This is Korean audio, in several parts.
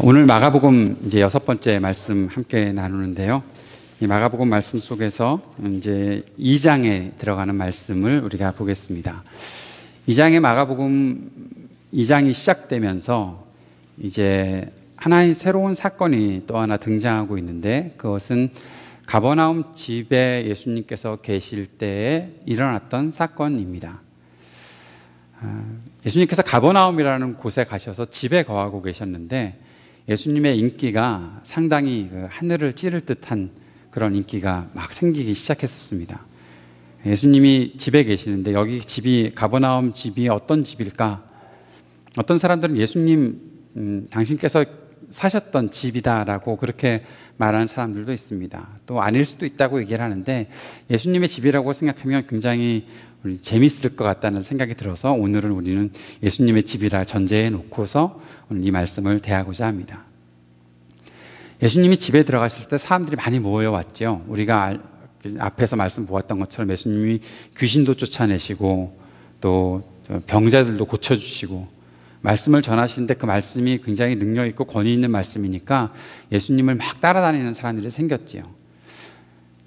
오늘 마가복음 이제 6번째 말씀 함께 나누는데요. 이 마가복음 말씀 속에서 이제 2장에 들어가는 말씀을 우리가 보겠습니다. 2장의 마가복음 2장이 시작되면서 이제 하나의 새로운 사건이 또 하나 등장하고 있는데, 그것은 가버나움 집에 예수님께서 계실 때에 일어났던 사건입니다. 예수님께서 가버나움이라는 곳에 가셔서 집에 거하고 계셨는데, 예수님의 인기가 상당히 하늘을 찌를 듯한 그런 인기가 막 생기기 시작했었습니다. 예수님이 집에 계시는데, 여기 집이, 가버나움 집이 어떤 집일까? 어떤 사람들은 예수님 당신께서 사셨던 집이다라고 그렇게 말하는 사람들도 있습니다. 또 아닐 수도 있다고 얘기를 하는데, 예수님의 집이라고 생각하면 굉장히 재미있을 것 같다는 생각이 들어서 오늘은 우리는 예수님의 집이라 전제해 놓고서 오늘 이 말씀을 대하고자 합니다. 예수님이 집에 들어가실 때 사람들이 많이 모여왔죠. 우리가 앞에서 말씀 보았던 것처럼 예수님이 귀신도 쫓아내시고 또 병자들도 고쳐주시고 말씀을 전하시는데, 그 말씀이 굉장히 능력 있고 권위 있는 말씀이니까 예수님을 막 따라다니는 사람들이 생겼지요.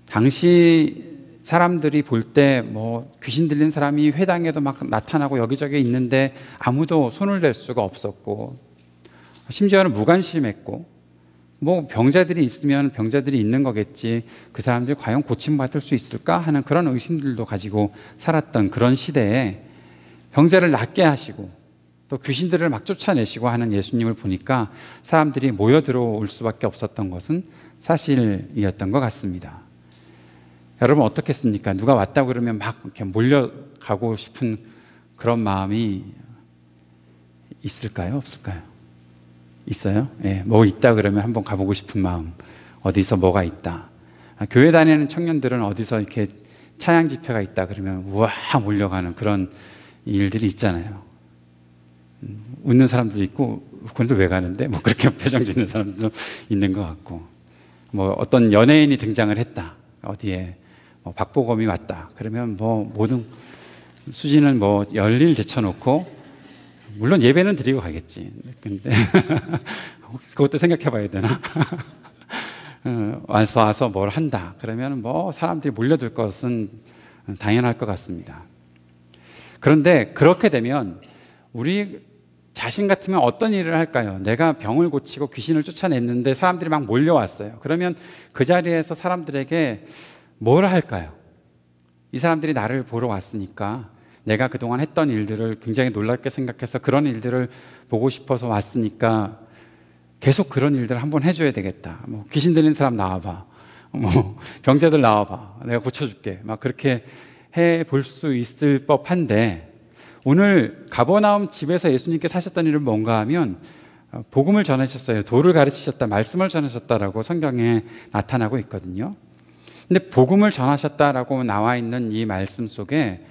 당시 사람들이 볼 때 뭐 귀신 들린 사람이 회당에도 막 나타나고 여기저기 있는데 아무도 손을 댈 수가 없었고, 심지어는 무관심했고, 뭐 병자들이 있으면 병자들이 있는 거겠지, 그 사람들이 과연 고침받을 수 있을까 하는 그런 의심들도 가지고 살았던 그런 시대에 병자를 낫게 하시고 또 귀신들을 막 쫓아내시고 하는 예수님을 보니까 사람들이 모여 들어올 수밖에 없었던 것은 사실이었던 것 같습니다. 여러분 어떻겠습니까? 누가 왔다고 그러면 막 이렇게 몰려가고 싶은 그런 마음이 있을까요? 없을까요? 있어요? 예, 뭐 있다 그러면 한번 가보고 싶은 마음, 어디서 뭐가 있다. 교회 다니는 청년들은 어디서 이렇게 차양 집회가 있다 그러면 우와 몰려가는 그런 일들이 있잖아요. 웃는 사람도 있고, 그런데 왜 가는데? 뭐 그렇게 표정 짓는 사람도 있는 것 같고, 뭐 어떤 연예인이 등장을 했다, 어디에 뭐 박보검이 왔다 그러면 뭐 모든 수지는 뭐 열일 제쳐놓고, 물론 예배는 드리고 가겠지. 근데 그것도 생각해 봐야 되나? 와서 뭘 한다 그러면 뭐 사람들이 몰려들 것은 당연할 것 같습니다. 그런데 그렇게 되면 우리 자신 같으면 어떤 일을 할까요? 내가 병을 고치고 귀신을 쫓아냈는데 사람들이 막 몰려왔어요. 그러면 그 자리에서 사람들에게 뭘 할까요? 이 사람들이 나를 보러 왔으니까, 내가 그동안 했던 일들을 굉장히 놀랍게 생각해서 그런 일들을 보고 싶어서 왔으니까 계속 그런 일들을 한번 해줘야 되겠다. 뭐 귀신 들린 사람 나와봐, 뭐 병자들 나와봐, 내가 고쳐줄게, 막 그렇게 해볼 수 있을 법한데, 오늘 가버나움 집에서 예수님께 사셨던 일은 뭔가 하면 복음을 전하셨어요. 도를 가르치셨다, 말씀을 전하셨다라고 성경에 나타나고 있거든요. 근데 복음을 전하셨다라고 나와 있는 이 말씀 속에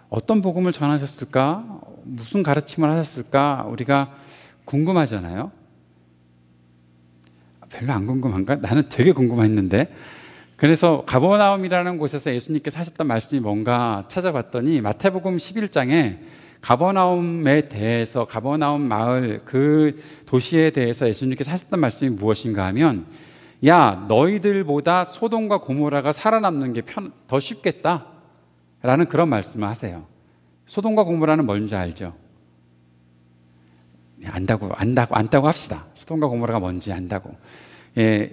어떤 복음을 전하셨을까? 무슨 가르침을 하셨을까? 우리가 궁금하잖아요. 별로 안 궁금한가? 나는 되게 궁금했는데. 그래서 가버나움이라는 곳에서 예수님께서 하셨던 말씀이 뭔가 찾아봤더니, 마태복음 11장에 가버나움에 대해서, 가버나움 마을 그 도시에 대해서 예수님께서 하셨던 말씀이 무엇인가 하면, 야, 너희들보다 소돔과 고모라가 살아남는 게 더 쉽겠다 라는 그런 말씀을 하세요. 소돔과 고모라는 뭔지 알죠? 안다고 합시다. 소돔과 고모라가 뭔지 안다고. 예,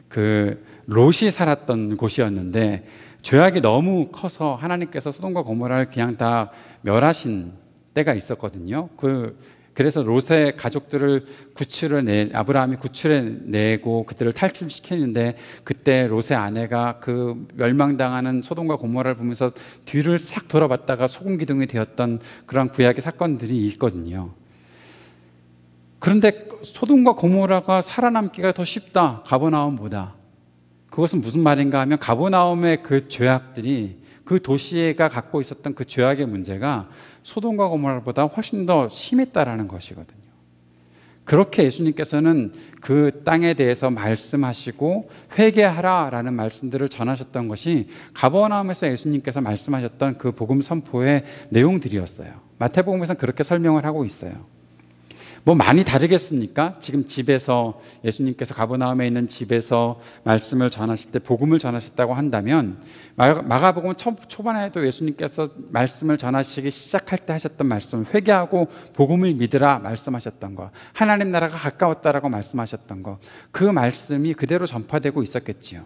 그 롯이 살았던 곳이었는데 죄악이 너무 커서 하나님께서 소돔과 고모라를 그냥 다 멸하신 때가 있었거든요. 그래서 롯의 가족들을 아브라함이 구출해내고 그들을 탈출시키는데, 그때 롯의 아내가 그 멸망당하는 소돔과 고모라를 보면서 뒤를 싹 돌아봤다가 소금기둥이 되었던 그런 구약의 사건들이 있거든요. 그런데 소돔과 고모라가 살아남기가 더 쉽다, 가버나움보다. 그것은 무슨 말인가 하면, 가버나움의 그 죄악들이, 그 도시가 갖고 있었던 그 죄악의 문제가 소돔과 고모라보다 훨씬 더 심했다라는 것이거든요. 그렇게 예수님께서는 그 땅에 대해서 말씀하시고 회개하라라는 말씀들을 전하셨던 것이 가버나움에서 예수님께서 말씀하셨던 그 복음 선포의 내용들이었어요. 마태복음에서는 그렇게 설명을 하고 있어요. 뭐 많이 다르겠습니까? 지금 집에서 예수님께서 가버나움에 있는 집에서 말씀을 전하실 때 복음을 전하셨다고 한다면 마가복음 초반에도 예수님께서 말씀을 전하시기 시작할 때 하셨던 말씀, 회개하고 복음을 믿으라 말씀하셨던 거, 하나님 나라가 가까웠다라고 말씀하셨던 거, 그 말씀이 그대로 전파되고 있었겠지요.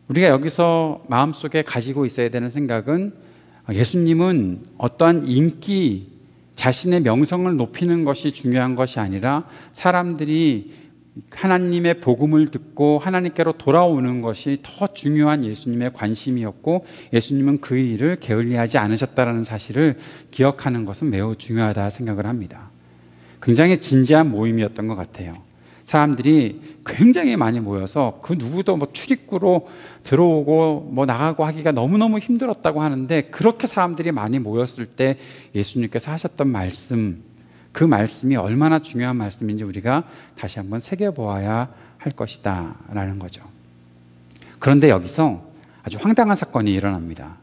우리가 여기서 마음속에 가지고 있어야 되는 생각은 예수님은 어떠한 인기, 자신의 명성을 높이는 것이 중요한 것이 아니라 사람들이 하나님의 복음을 듣고 하나님께로 돌아오는 것이 더 중요한 예수님의 관심이었고, 예수님은 그 일을 게을리하지 않으셨다는 사실을 기억하는 것은 매우 중요하다 생각을 합니다. 굉장히 진지한 모임이었던 것 같아요. 사람들이 굉장히 많이 모여서 그 누구도 뭐 출입구로 들어오고 뭐 나가고 하기가 너무너무 힘들었다고 하는데, 그렇게 사람들이 많이 모였을 때 예수님께서 하셨던 말씀, 그 말씀이 얼마나 중요한 말씀인지 우리가 다시 한번 새겨보아야 할 것이다 라는 거죠. 그런데 여기서 아주 황당한 사건이 일어납니다.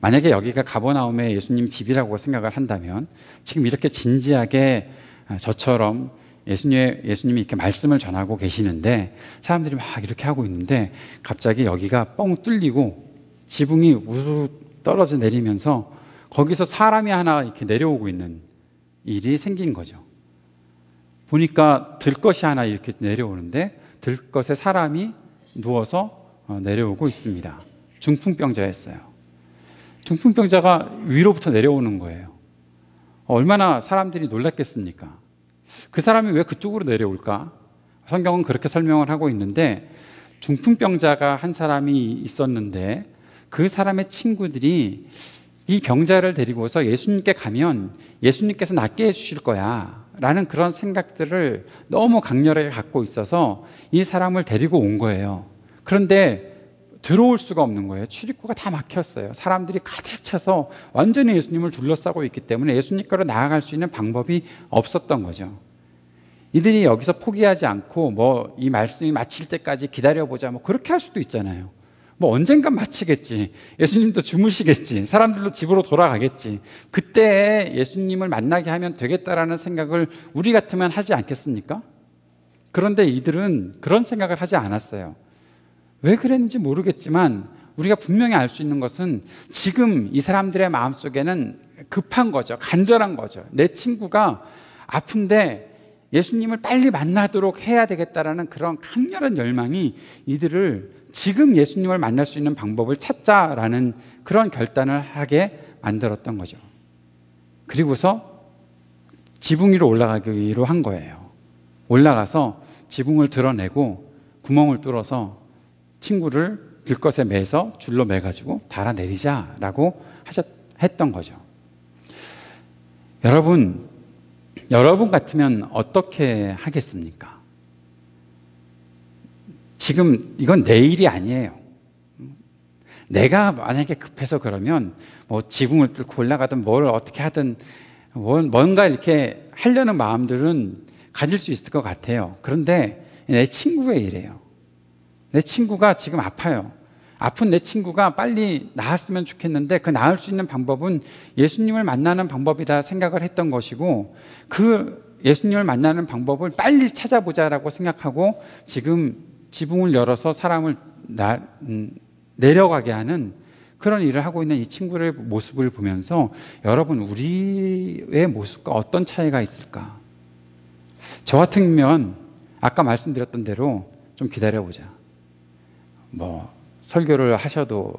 만약에 여기가 가버나움의 예수님 집이라고 생각을 한다면 지금 이렇게 진지하게 저처럼 예수님이 이렇게 말씀을 전하고 계시는데 사람들이 막 이렇게 하고 있는데 갑자기 여기가 뻥 뚫리고 지붕이 우르르 떨어져 내리면서 거기서 사람이 하나 이렇게 내려오고 있는 일이 생긴 거죠. 보니까 들것이 하나 이렇게 내려오는데 들것에 사람이 누워서 내려오고 있습니다. 중풍병자였어요. 중풍병자가 위로부터 내려오는 거예요. 얼마나 사람들이 놀랐겠습니까? 그 사람이 왜 그쪽으로 내려올까? 성경은 그렇게 설명을 하고 있는데, 중풍병자가 한 사람이 있었는데 그 사람의 친구들이 이 병자를 데리고서 예수님께 가면 예수님께서 낫게 해주실 거야 라는 그런 생각들을 너무 강렬하게 갖고 있어서 이 사람을 데리고 온 거예요. 그런데 들어올 수가 없는 거예요. 출입구가 다 막혔어요. 사람들이 가득 차서 완전히 예수님을 둘러싸고 있기 때문에 예수님께로 나아갈 수 있는 방법이 없었던 거죠. 이들이 여기서 포기하지 않고 뭐 이 말씀이 마칠 때까지 기다려보자, 뭐 그렇게 할 수도 있잖아요. 뭐 언젠간 마치겠지, 예수님도 주무시겠지, 사람들도 집으로 돌아가겠지, 그때 예수님을 만나게 하면 되겠다라는 생각을 우리 같으면 하지 않겠습니까? 그런데 이들은 그런 생각을 하지 않았어요. 왜 그랬는지 모르겠지만 우리가 분명히 알 수 있는 것은 지금 이 사람들의 마음속에는 급한 거죠. 간절한 거죠. 내 친구가 아픈데 예수님을 빨리 만나도록 해야 되겠다라는 그런 강렬한 열망이 이들을 지금 예수님을 만날 수 있는 방법을 찾자라는 그런 결단을 하게 만들었던 거죠. 그리고서 지붕 위로 올라가기로 한 거예요. 올라가서 지붕을 드러내고 구멍을 뚫어서 친구를 들것에 매서 줄로 매가지고 달아내리자라고 했던 거죠. 여러분 같으면 어떻게 하겠습니까? 지금 이건 내 일이 아니에요. 내가 만약에 급해서 그러면 뭐 지붕을 뚫고 올라가든 뭘 어떻게 하든 뭔가 이렇게 하려는 마음들은 가질 수 있을 것 같아요. 그런데 내 친구의 일이에요. 내 친구가 지금 아파요. 아픈 내 친구가 빨리 나았으면 좋겠는데 그 나을 수 있는 방법은 예수님을 만나는 방법이다 생각을 했던 것이고, 그 예수님을 만나는 방법을 빨리 찾아보자라고 생각하고 지금 지붕을 열어서 사람을 내려가게 하는 그런 일을 하고 있는 이 친구의 모습을 보면서 여러분, 우리의 모습과 어떤 차이가 있을까? 저 같으면 아까 말씀드렸던 대로 좀 기다려보자, 뭐 설교를 하셔도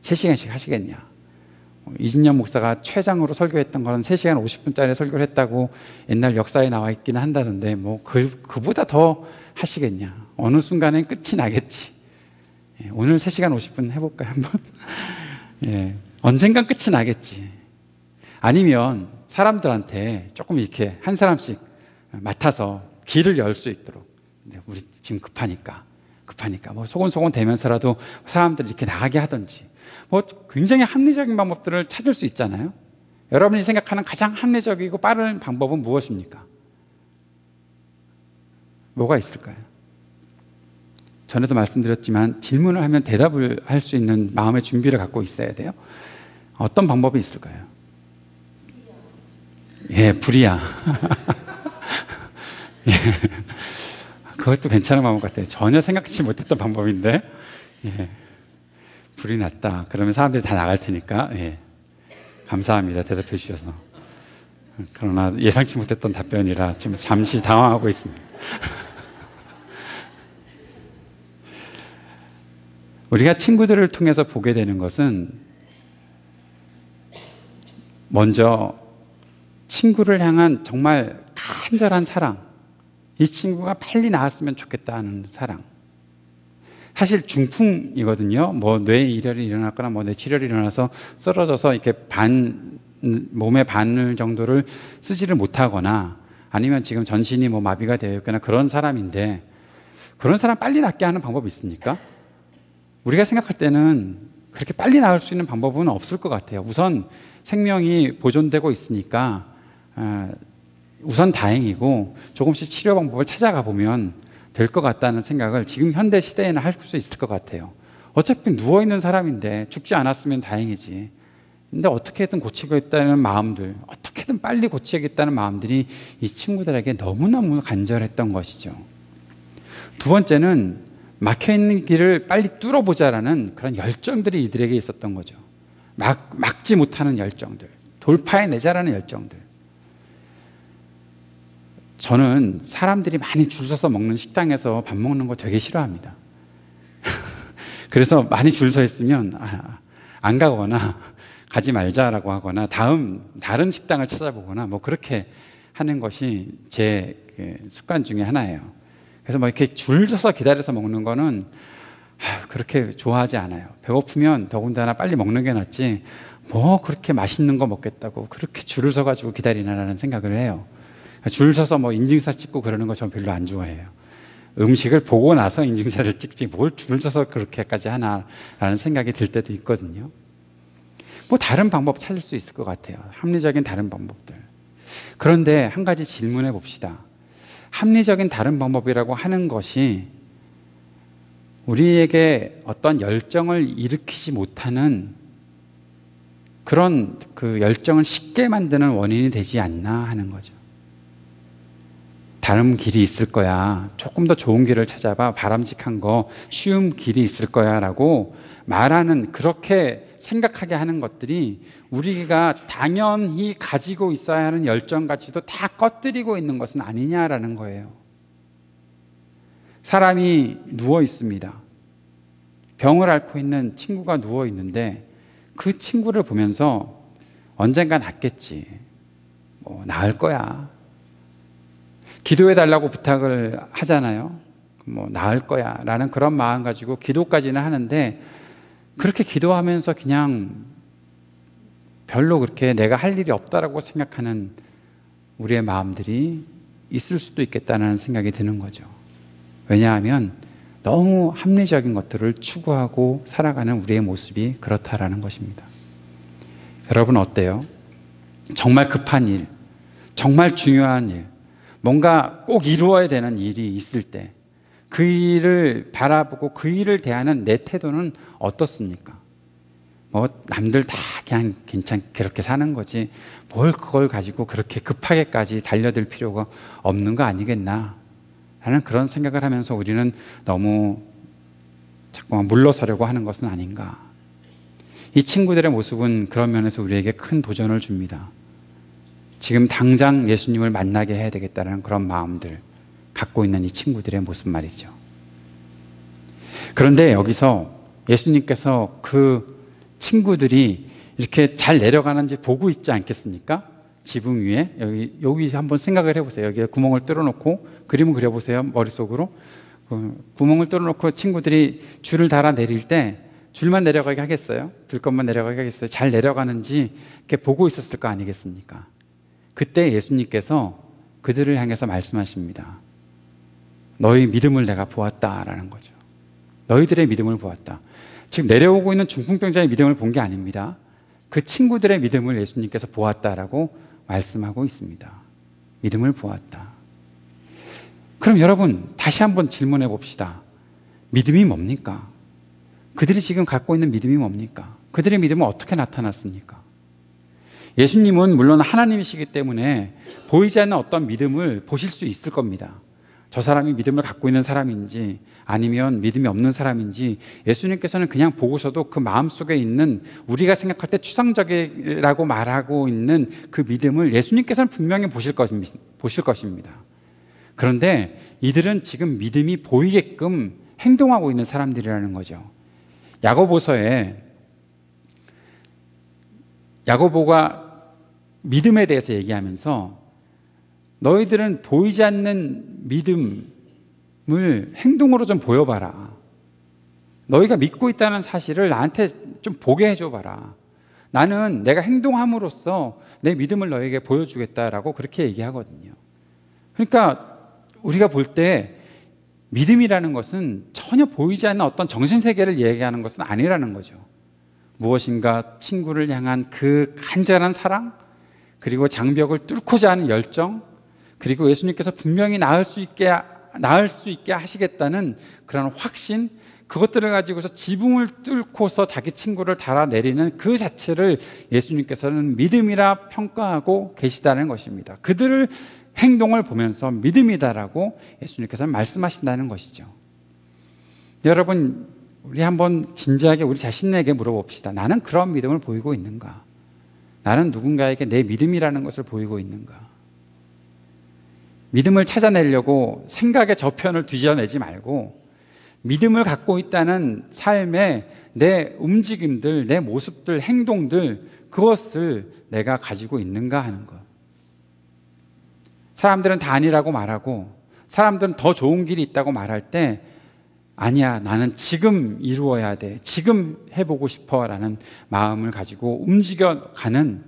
3시간씩 하시겠냐, 이진영 목사가 최장으로 설교했던 거는 3시간 50분짜리 설교를 했다고 옛날 역사에 나와 있기는 한다는데 뭐 그보다 더 하시겠냐, 어느 순간엔 끝이 나겠지. 오늘 3시간 50분 해볼까요 한번? 언젠간 끝이 나겠지. 아니면 사람들한테 조금 이렇게 한 사람씩 맡아서 길을 열 수 있도록, 우리 지금 급하니까 뭐 소곤소곤 대면서라도 사람들이 이렇게 나가게 하든지, 뭐 굉장히 합리적인 방법들을 찾을 수 있잖아요. 여러분이 생각하는 가장 합리적이고 빠른 방법은 무엇입니까? 뭐가 있을까요? 전에도 말씀드렸지만 질문을 하면 대답을 할 수 있는 마음의 준비를 갖고 있어야 돼요. 어떤 방법이 있을까요? 예, 불이야. 예. 그것도 괜찮은 방법 같아요. 전혀 생각지 못했던 방법인데, 예. 불이 났다. 그러면 사람들이 다 나갈 테니까, 예. 감사합니다. 대답해 주셔서. 그러나 예상치 못했던 답변이라 지금 잠시 당황하고 있습니다. 우리가 친구들을 통해서 보게 되는 것은 먼저 친구를 향한 정말 간절한 사랑, 이 친구가 빨리 나았으면 좋겠다는 사랑. 사실 중풍이거든요. 뭐 뇌일혈이 일어났거나 뭐 뇌출혈이 일어나서 쓰러져서 이렇게 몸의 반을 정도를 쓰지를 못하거나 아니면 지금 전신이 뭐 마비가 되어 있거나 그런 사람인데, 그런 사람 빨리 낫게 하는 방법이 있습니까? 우리가 생각할 때는 그렇게 빨리 나을 수 있는 방법은 없을 것 같아요. 우선 생명이 보존되고 있으니까 우선 다행이고, 조금씩 치료 방법을 찾아가 보면 될 것 같다는 생각을 지금 현대 시대에는 할 수 있을 것 같아요. 어차피 누워있는 사람인데 죽지 않았으면 다행이지. 근데 어떻게든 고치겠다는 마음들, 어떻게든 빨리 고치겠다는 마음들이 이 친구들에게 너무너무 간절했던 것이죠. 두 번째는 막혀있는 길을 빨리 뚫어보자라는 그런 열정들이 이들에게 있었던 거죠. 막지 못하는 열정들, 돌파해내자라는 열정들. 저는 사람들이 많이 줄 서서 먹는 식당에서 밥 먹는 거 되게 싫어합니다. 그래서 많이 줄 서 있으면 안 가거나 가지 말자라고 하거나 다른 식당을 찾아보거나 뭐 그렇게 하는 것이 제 습관 중에 하나예요. 그래서 뭐 이렇게 줄 서서 기다려서 먹는 거는 그렇게 좋아하지 않아요. 배고프면 더군다나 빨리 먹는 게 낫지 뭐 그렇게 맛있는 거 먹겠다고 그렇게 줄을 서 가지고 기다리나라는 생각을 해요. 줄 서서 뭐 인증사 찍고 그러는 거 저는 별로 안 좋아해요. 음식을 보고 나서 인증사를 찍지 뭘 줄 서서 그렇게까지 하나라는 생각이 들 때도 있거든요. 뭐 다른 방법 찾을 수 있을 것 같아요. 합리적인 다른 방법들. 그런데 한 가지 질문해 봅시다. 합리적인 다른 방법이라고 하는 것이 우리에게 어떤 열정을 일으키지 못하는 그런 그 열정을 쉽게 만드는 원인이 되지 않나 하는 거죠. 다른 길이 있을 거야. 조금 더 좋은 길을 찾아봐. 바람직한 거, 쉬운 길이 있을 거야 라고 말하는, 그렇게 생각하게 하는 것들이 우리가 당연히 가지고 있어야 하는 열정까지도 다 꺼뜨리고 있는 것은 아니냐라는 거예요. 사람이 누워 있습니다. 병을 앓고 있는 친구가 누워 있는데 그 친구를 보면서 언젠가 낫겠지. 뭐 나을 거야. 기도해 달라고 부탁을 하잖아요. 뭐 나을 거야 라는 그런 마음 가지고 기도까지는 하는데, 그렇게 기도하면서 그냥 별로 그렇게 내가 할 일이 없다라고 생각하는 우리의 마음들이 있을 수도 있겠다는 생각이 드는 거죠. 왜냐하면 너무 합리적인 것들을 추구하고 살아가는 우리의 모습이 그렇다라는 것입니다. 여러분 어때요? 정말 급한 일, 정말 중요한 일, 뭔가 꼭 이루어야 되는 일이 있을 때 그 일을 바라보고 그 일을 대하는 내 태도는 어떻습니까? 뭐 남들 다 그냥 괜찮게 그렇게 사는 거지 뭘 그걸 가지고 그렇게 급하게까지 달려들 필요가 없는 거 아니겠나 하는 그런 생각을 하면서 우리는 너무 자꾸만 물러서려고 하는 것은 아닌가. 이 친구들의 모습은 그런 면에서 우리에게 큰 도전을 줍니다. 지금 당장 예수님을 만나게 해야 되겠다는 그런 마음들 갖고 있는 이 친구들의 모습 말이죠. 그런데 여기서 예수님께서 그 친구들이 이렇게 잘 내려가는지 보고 있지 않겠습니까? 지붕 위에 여기 한번 생각을 해보세요. 여기에 구멍을 뚫어놓고 그림을 그려보세요. 머릿속으로 구멍을 뚫어놓고 친구들이 줄을 달아 내릴 때 줄만 내려가게 하겠어요? 들것만 내려가게 하겠어요? 잘 내려가는지 이렇게 보고 있었을 거 아니겠습니까? 그때 예수님께서 그들을 향해서 말씀하십니다. 너희 믿음을 내가 보았다라는 거죠. 너희들의 믿음을 보았다. 지금 내려오고 있는 중풍병자의 믿음을 본 게 아닙니다. 그 친구들의 믿음을 예수님께서 보았다라고 말씀하고 있습니다. 믿음을 보았다. 그럼 여러분 다시 한번 질문해 봅시다. 믿음이 뭡니까? 그들이 지금 갖고 있는 믿음이 뭡니까? 그들의 믿음은 어떻게 나타났습니까? 예수님은 물론 하나님이시기 때문에 보이지 않는 어떤 믿음을 보실 수 있을 겁니다. 저 사람이 믿음을 갖고 있는 사람인지 아니면 믿음이 없는 사람인지 예수님께서는 그냥 보고서도 그 마음속에 있는 우리가 생각할 때 추상적이라고 말하고 있는 그 믿음을 예수님께서는 분명히 보실 것입니다. 그런데 이들은 지금 믿음이 보이게끔 행동하고 있는 사람들이라는 거죠. 야고보가 믿음에 대해서 얘기하면서 너희들은 보이지 않는 믿음을 행동으로 좀 보여봐라. 너희가 믿고 있다는 사실을 나한테 좀 보게 해줘봐라. 나는 내가 행동함으로써 내 믿음을 너에게 보여주겠다라고 그렇게 얘기하거든요. 그러니까 우리가 볼 때 믿음이라는 것은 전혀 보이지 않는 어떤 정신세계를 얘기하는 것은 아니라는 거죠. 무엇인가 친구를 향한 그 간절한 사랑, 그리고 장벽을 뚫고자 하는 열정, 그리고 예수님께서 분명히 나을 수 있게 하시겠다는 그런 확신, 그것들을 가지고서 지붕을 뚫고서 자기 친구를 달아내리는 그 자체를 예수님께서는 믿음이라 평가하고 계시다는 것입니다. 그들을 행동을 보면서 믿음이다라고 예수님께서는 말씀하신다는 것이죠. 여러분, 우리 한번 진지하게 우리 자신에게 물어봅시다. 나는 그런 믿음을 보이고 있는가? 나는 누군가에게 내 믿음이라는 것을 보이고 있는가? 믿음을 찾아내려고 생각의 저편을 뒤져내지 말고 믿음을 갖고 있다는 삶의 내 움직임들, 내 모습들, 행동들, 그것을 내가 가지고 있는가 하는 것. 사람들은 다 아니라고 말하고 사람들은 더 좋은 길이 있다고 말할 때 아니야, 나는 지금 이루어야 돼, 지금 해보고 싶어 라는 마음을 가지고 움직여가는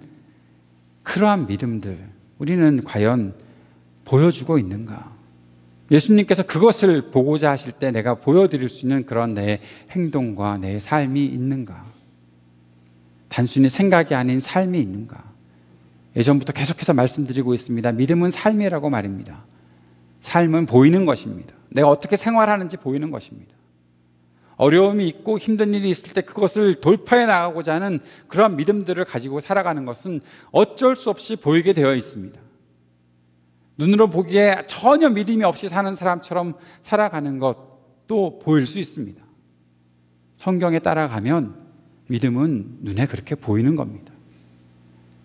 그러한 믿음들, 우리는 과연 보여주고 있는가? 예수님께서 그것을 보고자 하실 때 내가 보여드릴 수 있는 그런 내 행동과 내 삶이 있는가? 단순히 생각이 아닌 삶이 있는가? 예전부터 계속해서 말씀드리고 있습니다. 믿음은 삶이라고 말입니다. 삶은 보이는 것입니다. 내가 어떻게 생활하는지 보이는 것입니다. 어려움이 있고 힘든 일이 있을 때 그것을 돌파해 나가고자 하는 그런 믿음들을 가지고 살아가는 것은 어쩔 수 없이 보이게 되어 있습니다. 눈으로 보기에 전혀 믿음이 없이 사는 사람처럼 살아가는 것도 보일 수 있습니다. 성경에 따라가면 믿음은 눈에 그렇게 보이는 겁니다.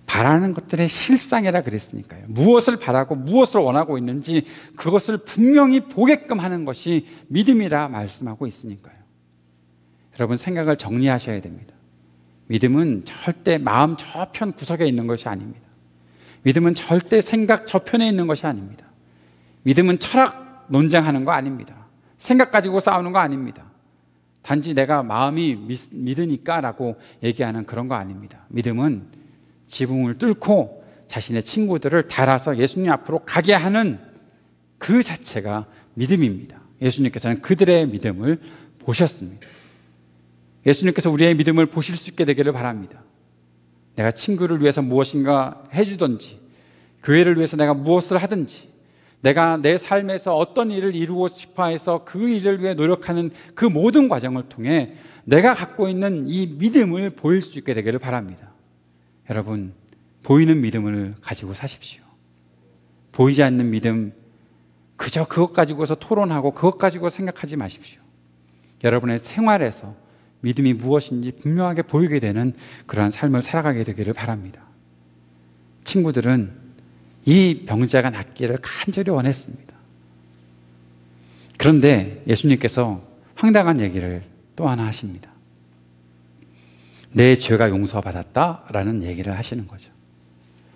바라는 것들의 실상이라 그랬으니까요. 무엇을 바라고 무엇을 원하고 있는지 그것을 분명히 보게끔 하는 것이 믿음이라 말씀하고 있으니까요. 여러분, 생각을 정리하셔야 됩니다. 믿음은 절대 마음 저편 구석에 있는 것이 아닙니다. 믿음은 절대 생각 저편에 있는 것이 아닙니다. 믿음은 철학 논쟁하는 거 아닙니다. 생각 가지고 싸우는 거 아닙니다. 단지 내가 마음이 믿으니까 라고 얘기하는 그런 거 아닙니다. 믿음은 지붕을 뚫고 자신의 친구들을 달아서 예수님 앞으로 가게 하는 그 자체가 믿음입니다. 예수님께서는 그들의 믿음을 보셨습니다. 예수님께서 우리의 믿음을 보실 수 있게 되기를 바랍니다. 내가 친구를 위해서 무엇인가 해주든지, 교회를 위해서 내가 무엇을 하든지, 내가 내 삶에서 어떤 일을 이루고 싶어 해서 그 일을 위해 노력하는 그 모든 과정을 통해 내가 갖고 있는 이 믿음을 보일 수 있게 되기를 바랍니다. 여러분, 보이는 믿음을 가지고 사십시오. 보이지 않는 믿음, 그저 그것 가지고서 토론하고 그것 가지고 생각하지 마십시오. 여러분의 생활에서 믿음이 무엇인지 분명하게 보이게 되는 그러한 삶을 살아가게 되기를 바랍니다. 친구들은 이 병자가 낫기를 간절히 원했습니다. 그런데 예수님께서 황당한 얘기를 또 하나 하십니다. 내 죄가 용서받았다라는 얘기를 하시는 거죠.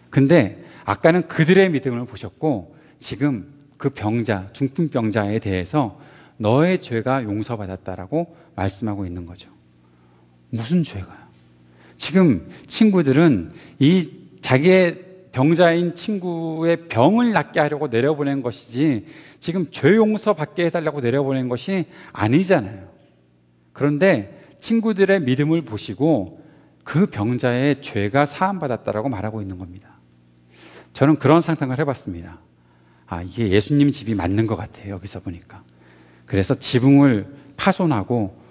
근데 아까는 그들의 믿음을 보셨고 지금 그 병자, 중풍병자에 대해서 너의 죄가 용서받았다라고 말씀하고 있는 거죠. 무슨 죄가요? 지금 친구들은 이 자기의 병자인 친구의 병을 낫게 하려고 내려보낸 것이지 지금 죄 용서받게 해달라고 내려보낸 것이 아니잖아요. 그런데 친구들의 믿음을 보시고 그 병자의 죄가 사함받았다라고 말하고 있는 겁니다. 저는 그런 상상을 해봤습니다. 이게 예수님 집이 맞는 것 같아요. 여기서 보니까. 그래서 지붕을 파손하고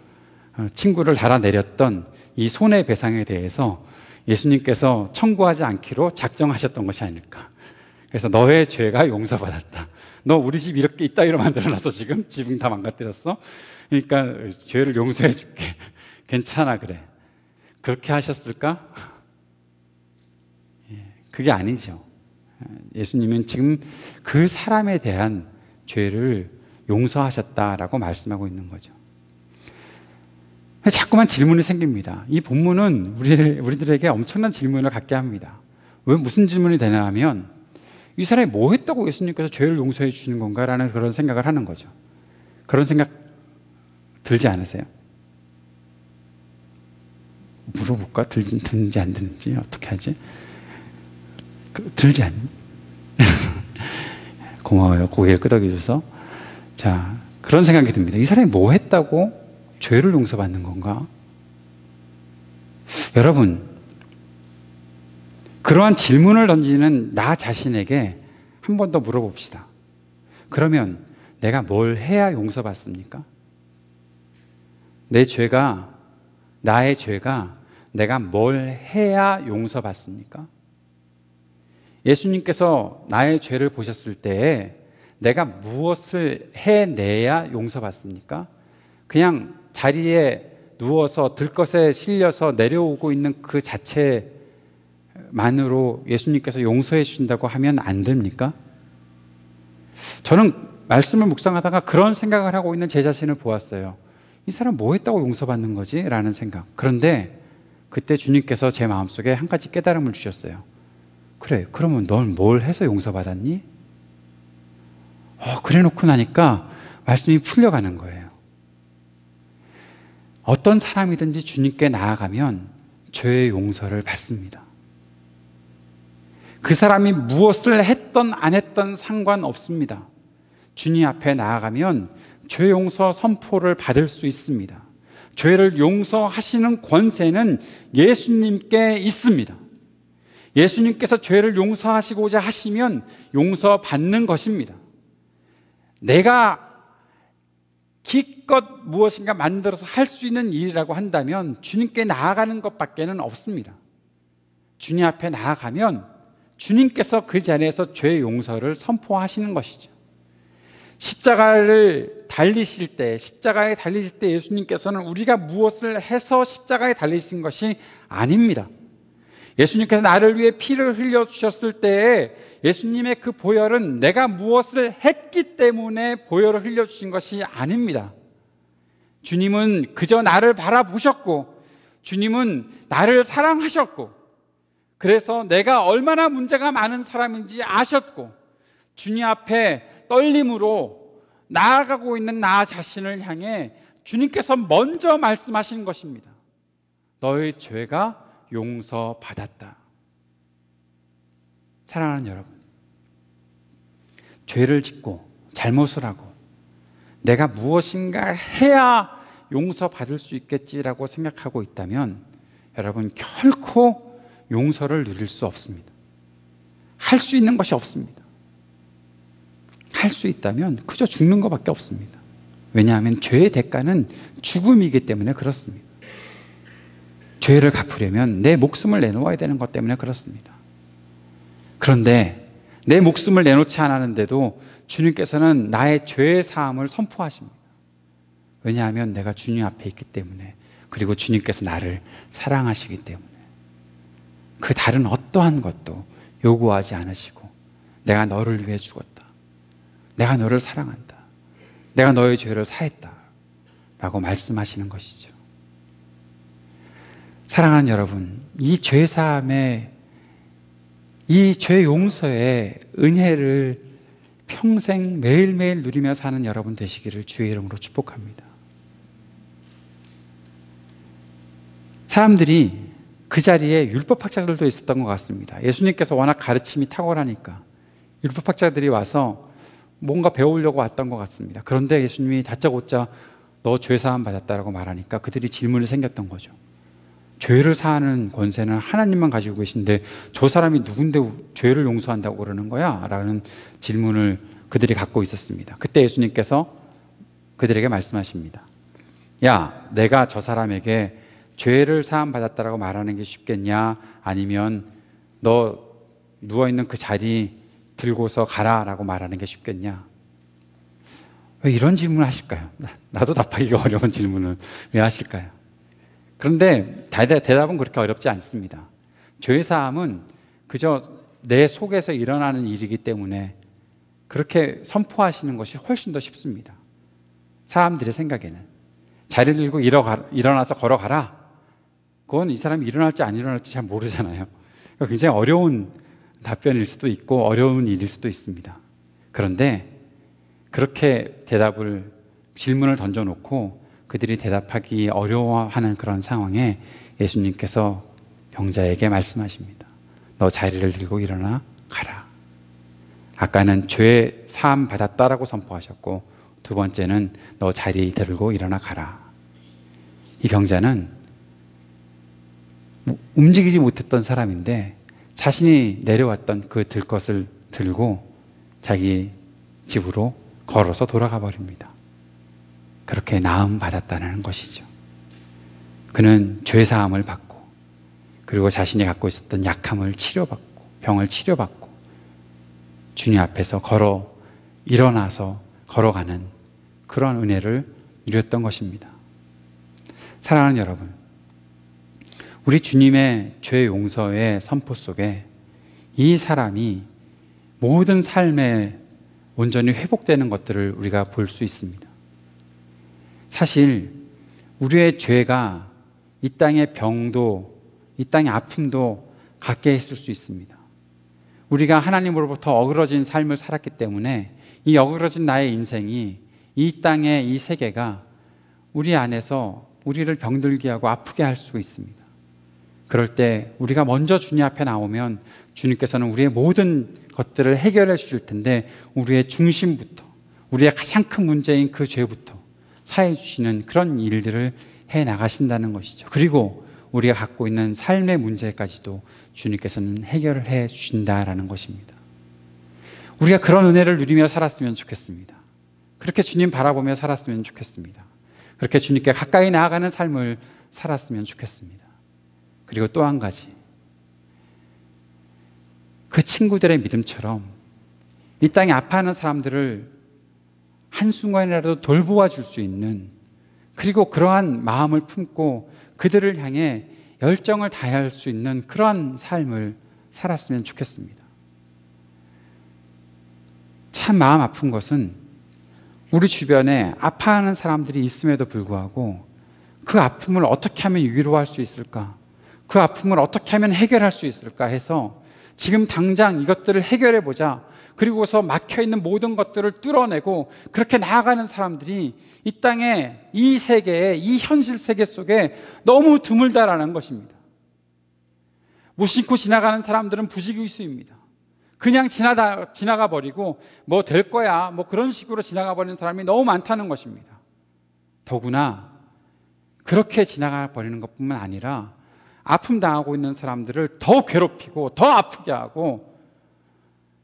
친구를 달아내렸던 이 손해배상에 대해서 예수님께서 청구하지 않기로 작정하셨던 것이 아닐까. 그래서 너의 죄가 용서받았다. 너 우리 집 이렇게 이따위로 만들어놔서 지금 지붕 다 망가뜨렸어. 그러니까 죄를 용서해 줄게. 괜찮아 그래. 그렇게 하셨을까? 그게 아니죠. 예수님은 지금 그 사람에 대한 죄를 용서하셨다라고 말씀하고 있는 거죠. 자꾸만 질문이 생깁니다. 이 본문은 우리들에게 엄청난 질문을 갖게 합니다. 왜 무슨 질문이 되냐 하면 이 사람이 뭐 했다고 예수님께서 죄를 용서해 주시는 건가라는 그런 생각을 하는 거죠. 그런 생각 들지 않으세요? 물어볼까? 드는지 안 드는지 어떻게 하지? 들지 않니? 고마워요. 고개를 끄덕여줘서. 자, 그런 생각이 듭니다. 이 사람이 뭐 했다고 죄를 용서받는 건가? 여러분, 그러한 질문을 던지는 나 자신에게 한 번 더 물어봅시다. 그러면 내가 뭘 해야 용서받습니까? 나의 죄가 내가 뭘 해야 용서받습니까? 예수님께서 나의 죄를 보셨을 때에 내가 무엇을 해내야 용서받습니까? 그냥 자리에 누워서 들것에 실려서 내려오고 있는 그 자체만으로 예수님께서 용서해 주신다고 하면 안 됩니까? 저는 말씀을 묵상하다가 그런 생각을 하고 있는 제 자신을 보았어요. 이 사람 뭐 했다고 용서받는 거지? 라는 생각. 그런데 그때 주님께서 제 마음속에 한 가지 깨달음을 주셨어요. 그래, 그러면 넌 뭘 해서 용서받았니? 그래 놓고 나니까 말씀이 풀려가는 거예요. 어떤 사람이든지 주님께 나아가면 죄의 용서를 받습니다. 그 사람이 무엇을 했던 안 했던 상관없습니다. 주님 앞에 나아가면 죄 용서 선포를 받을 수 있습니다. 죄를 용서하시는 권세는 예수님께 있습니다. 예수님께서 죄를 용서하시고자 하시면 용서받는 것입니다. 내가 기껏 무엇인가 만들어서 할 수 있는 일이라고 한다면 주님께 나아가는 것밖에는 없습니다. 주님 앞에 나아가면 주님께서 그 자리에서 죄 용서를 선포하시는 것이죠. 십자가에 달리실 때 예수님께서는 우리가 무엇을 해서 십자가에 달리신 것이 아닙니다. 예수님께서 나를 위해 피를 흘려주셨을 때에 예수님의 그 보혈은 내가 무엇을 했기 때문에 보혈을 흘려주신 것이 아닙니다. 주님은 그저 나를 바라보셨고 주님은 나를 사랑하셨고 그래서 내가 얼마나 문제가 많은 사람인지 아셨고 주님 앞에 떨림으로 나아가고 있는 나 자신을 향해 주님께서 먼저 말씀하시는 것입니다. 너의 죄가 용서받았다. 사랑하는 여러분, 죄를 짓고 잘못을 하고 내가 무엇인가 해야 용서받을 수 있겠지라고 생각하고 있다면 여러분 결코 용서를 누릴 수 없습니다. 할 수 있는 것이 없습니다. 할 수 있다면 그저 죽는 것밖에 없습니다. 왜냐하면 죄의 대가는 죽음이기 때문에 그렇습니다. 죄를 갚으려면 내 목숨을 내놓아야 되는 것 때문에 그렇습니다. 그런데 내 목숨을 내놓지 않았는데도 주님께서는 나의 죄의 사함을 선포하십니다. 왜냐하면 내가 주님 앞에 있기 때문에, 그리고 주님께서 나를 사랑하시기 때문에 그 다른 어떠한 것도 요구하지 않으시고 내가 너를 위해 죽었다, 내가 너를 사랑한다, 내가 너의 죄를 사했다 라고 말씀하시는 것이죠. 사랑하는 여러분, 이 죄사함의, 이 죄 용서의 은혜를 평생 매일매일 누리며 사는 여러분 되시기를 주의 이름으로 축복합니다. 사람들이 그 자리에 율법학자들도 있었던 것 같습니다. 예수님께서 워낙 가르침이 탁월하니까 율법학자들이 와서 뭔가 배우려고 왔던 것 같습니다. 그런데 예수님이 다짜고짜 너 죄사함 받았다라고 말하니까 그들이 질문이 생겼던 거죠. 죄를 사하는 권세는 하나님만 가지고 계신데 저 사람이 누군데 죄를 용서한다고 그러는 거야? 라는 질문을 그들이 갖고 있었습니다. 그때 예수님께서 그들에게 말씀하십니다. 야, 내가 저 사람에게 죄를 사함 받았다라고 말하는 게 쉽겠냐? 아니면 너 누워있는 그 자리 들고서 가라라고 말하는 게 쉽겠냐? 왜 이런 질문을 하실까요? 나도 답하기가 어려운 질문을 왜 하실까요? 그런데 대답은 그렇게 어렵지 않습니다. 죄사함은 그저 내 속에서 일어나는 일이기 때문에 그렇게 선포하시는 것이 훨씬 더 쉽습니다. 사람들의 생각에는 자리 들고 일어나서 걸어가라, 그건 이 사람이 일어날지 안 일어날지 잘 모르잖아요. 굉장히 어려운 답변일 수도 있고 어려운 일일 수도 있습니다. 그런데 그렇게 질문을 던져놓고 그들이 대답하기 어려워하는 그런 상황에 예수님께서 병자에게 말씀하십니다. 너 자리를 들고 일어나 가라. 아까는 죄 사함 받았다라고 선포하셨고, 두 번째는 너 자리 들고 일어나 가라. 이 병자는 움직이지 못했던 사람인데 자신이 내려왔던 그 들 것을 들고 자기 집으로 걸어서 돌아가 버립니다. 그렇게 나음 받았다는 것이죠. 그는 죄사함을 받고, 그리고 자신이 갖고 있었던 약함을 치료받고, 병을 치료받고 주님 앞에서 일어나서 걸어가는 그런 은혜를 누렸던 것입니다. 사랑하는 여러분, 우리 주님의 죄 용서의 선포 속에 이 사람이 모든 삶에 온전히 회복되는 것들을 우리가 볼 수 있습니다. 사실 우리의 죄가 이 땅의 병도, 이 땅의 아픔도 갖게 했을 수 있습니다. 우리가 하나님으로부터 어그러진 삶을 살았기 때문에 이 어그러진 나의 인생이, 이 땅의 이 세계가 우리 안에서 우리를 병들게 하고 아프게 할 수 있습니다. 그럴 때 우리가 먼저 주님 앞에 나오면 주님께서는 우리의 모든 것들을 해결해 주실 텐데, 우리의 중심부터, 우리의 가장 큰 문제인 그 죄부터 사해 주시는 그런 일들을 해 나가신다는 것이죠. 그리고 우리가 갖고 있는 삶의 문제까지도 주님께서는 해결을 해 주신다라는 것입니다. 우리가 그런 은혜를 누리며 살았으면 좋겠습니다. 그렇게 주님 바라보며 살았으면 좋겠습니다. 그렇게 주님께 가까이 나아가는 삶을 살았으면 좋겠습니다. 그리고 또 한 가지, 그 친구들의 믿음처럼 이 땅에 아파하는 사람들을 한순간이라도 돌보아 줄 수 있는, 그리고 그러한 마음을 품고 그들을 향해 열정을 다할 수 있는 그러한 삶을 살았으면 좋겠습니다. 참 마음 아픈 것은 우리 주변에 아파하는 사람들이 있음에도 불구하고 그 아픔을 어떻게 하면 위로할 수 있을까, 그 아픔을 어떻게 하면 해결할 수 있을까 해서 지금 당장 이것들을 해결해 보자, 그리고서 막혀있는 모든 것들을 뚫어내고 그렇게 나아가는 사람들이 이 땅에, 이 세계에, 이 현실 세계 속에 너무 드물다라는 것입니다. 무심코 지나가는 사람들은 부지기수입니다. 그냥 지나가 버리고 뭐 될 거야, 뭐 그런 식으로 지나가 버리는 사람이 너무 많다는 것입니다. 더구나 그렇게 지나가 버리는 것뿐만 아니라 아픔 당하고 있는 사람들을 더 괴롭히고 더 아프게 하고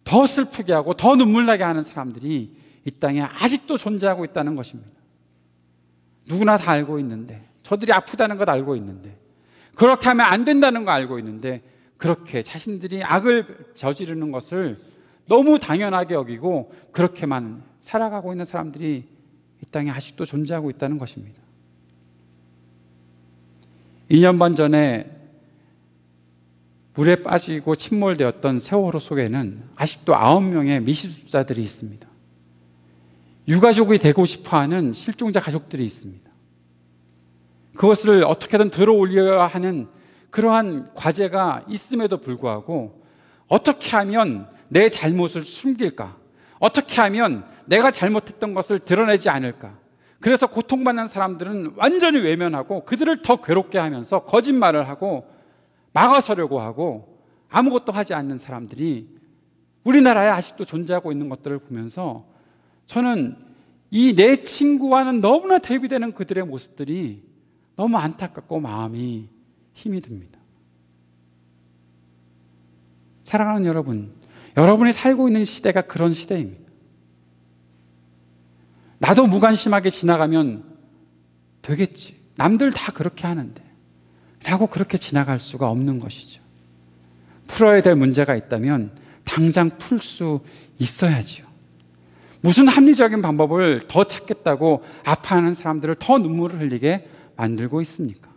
더 슬프게 하고 더 눈물 나게 하는 사람들이 이 땅에 아직도 존재하고 있다는 것입니다. 누구나 다 알고 있는데, 저들이 아프다는 것 알고 있는데, 그렇게 하면 안 된다는 거 알고 있는데, 그렇게 자신들이 악을 저지르는 것을 너무 당연하게 여기고 그렇게만 살아가고 있는 사람들이 이 땅에 아직도 존재하고 있다는 것입니다. 2년 반 전에 물에 빠지고 침몰되었던 세월호 속에는 아직도 9명의 미시숙자들이 있습니다. 유가족이 되고 싶어하는 실종자 가족들이 있습니다. 그것을 어떻게든 들어올려야 하는 그러한 과제가 있음에도 불구하고 어떻게 하면 내 잘못을 숨길까? 어떻게 하면 내가 잘못했던 것을 드러내지 않을까? 그래서 고통받는 사람들은 완전히 외면하고 그들을 더 괴롭게 하면서 거짓말을 하고 막아서려고 하고 아무것도 하지 않는 사람들이 우리나라에 아직도 존재하고 있는 것들을 보면서 저는 이 내 친구와는 너무나 대비되는 그들의 모습들이 너무 안타깝고 마음이 힘이 듭니다. 사랑하는 여러분, 여러분이 살고 있는 시대가 그런 시대입니다. 나도 무관심하게 지나가면 되겠지, 남들 다 그렇게 하는데 라고 그렇게 지나갈 수가 없는 것이죠. 풀어야 될 문제가 있다면 당장 풀 수 있어야지요. 무슨 합리적인 방법을 더 찾겠다고 아파하는 사람들을 더 눈물을 흘리게 만들고 있습니까?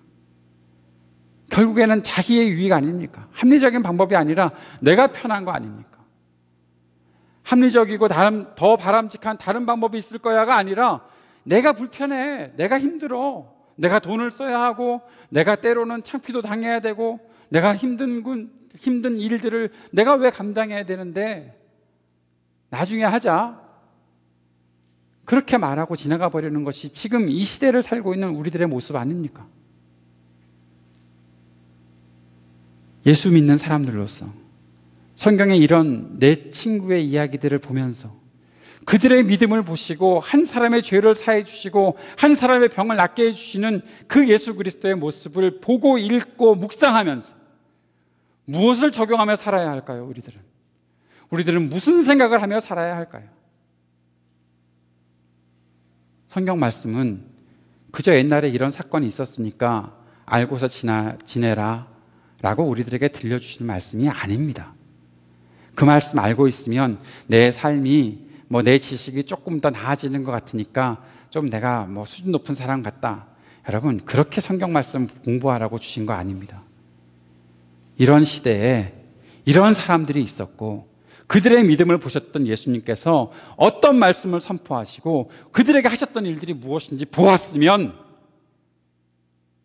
결국에는 자기의 유익 아닙니까? 합리적인 방법이 아니라 내가 편한 거 아닙니까? 합리적이고 더 바람직한 다른 방법이 있을 거야가 아니라 내가 불편해, 내가 힘들어, 내가 돈을 써야 하고, 내가 때로는 창피도 당해야 되고, 내가 힘든 일들을 내가 왜 감당해야 되는데 나중에 하자, 그렇게 말하고 지나가 버리는 것이 지금 이 시대를 살고 있는 우리들의 모습 아닙니까? 예수 믿는 사람들로서 성경에 이런 내 친구의 이야기들을 보면서 그들의 믿음을 보시고 한 사람의 죄를 사해 주시고 한 사람의 병을 낫게 해주시는 그 예수 그리스도의 모습을 보고 읽고 묵상하면서 무엇을 적용하며 살아야 할까요? 우리들은 무슨 생각을 하며 살아야 할까요? 성경 말씀은 그저 옛날에 이런 사건이 있었으니까 알고서 지내라 라고 우리들에게 들려주시는 말씀이 아닙니다. 그 말씀 알고 있으면 내 삶이 내 지식이 조금 더 나아지는 것 같으니까 좀 내가 수준 높은 사람 같다. 여러분, 그렇게 성경 말씀 공부하라고 주신 거 아닙니다. 이런 시대에 이런 사람들이 있었고 그들의 믿음을 보셨던 예수님께서 어떤 말씀을 선포하시고 그들에게 하셨던 일들이 무엇인지 보았으면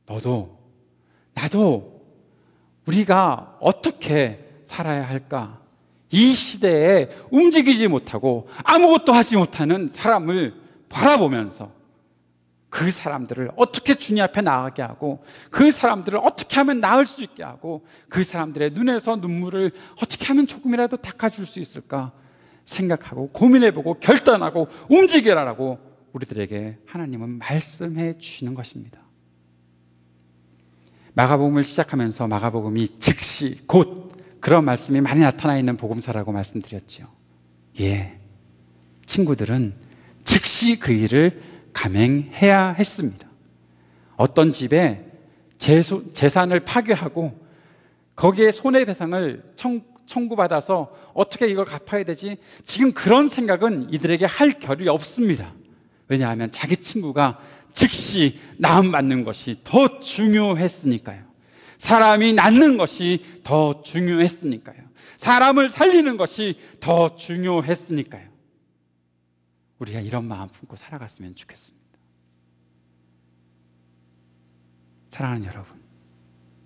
너도 나도 우리가 어떻게 살아야 할까? 이 시대에 움직이지 못하고 아무것도 하지 못하는 사람을 바라보면서 그 사람들을 어떻게 주님 앞에 나가게 하고 그 사람들을 어떻게 하면 나을 수 있게 하고 그 사람들의 눈에서 눈물을 어떻게 하면 조금이라도 닦아줄 수 있을까 생각하고 고민해보고 결단하고 움직여라라고 우리들에게 하나님은 말씀해 주시는 것입니다. 마가복음을 시작하면서 마가복음이 즉시 곧 그런 말씀이 많이 나타나 있는 복음서라고 말씀드렸죠. 친구들은 즉시 그 일을 감행해야 했습니다. 어떤 집에 재산을 파괴하고 거기에 손해배상을 청구받아서 어떻게 이걸 갚아야 되지? 지금 그런 생각은 이들에게 할 겨를이 없습니다. 왜냐하면 자기 친구가 즉시 나음 받는 것이 더 중요했으니까요. 사람이 낫는 것이 더 중요했으니까요. 사람을 살리는 것이 더 중요했으니까요. 우리가 이런 마음 품고 살아갔으면 좋겠습니다. 사랑하는 여러분,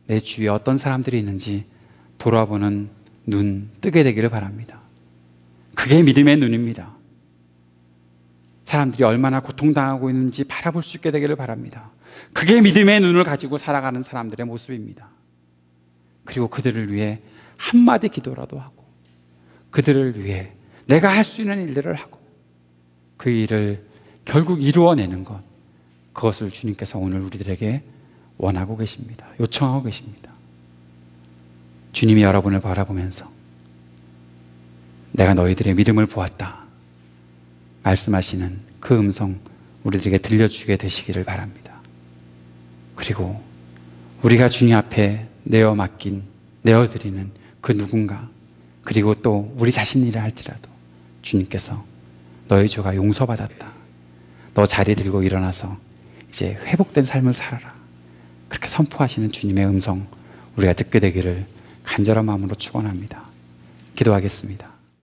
내 주위에 어떤 사람들이 있는지 돌아보는 눈 뜨게 되기를 바랍니다. 그게 믿음의 눈입니다. 사람들이 얼마나 고통당하고 있는지 바라볼 수 있게 되기를 바랍니다. 그게 믿음의 눈을 가지고 살아가는 사람들의 모습입니다. 그리고 그들을 위해 한마디 기도라도 하고 그들을 위해 내가 할 수 있는 일들을 하고 그 일을 결국 이루어내는 것, 그것을 주님께서 오늘 우리들에게 원하고 계십니다. 요청하고 계십니다. 주님이 여러분을 바라보면서 내가 너희들의 믿음을 보았다 말씀하시는 그 음성 우리들에게 들려주게 되시기를 바랍니다. 그리고 우리가 주님 앞에 내어드리는 그 누군가, 그리고 또 우리 자신이라 할지라도 주님께서 너의 죄가 용서받았다, 너 자리 들고 일어나서 이제 회복된 삶을 살아라, 그렇게 선포하시는 주님의 음성 우리가 듣게 되기를 간절한 마음으로 축원합니다. 기도하겠습니다.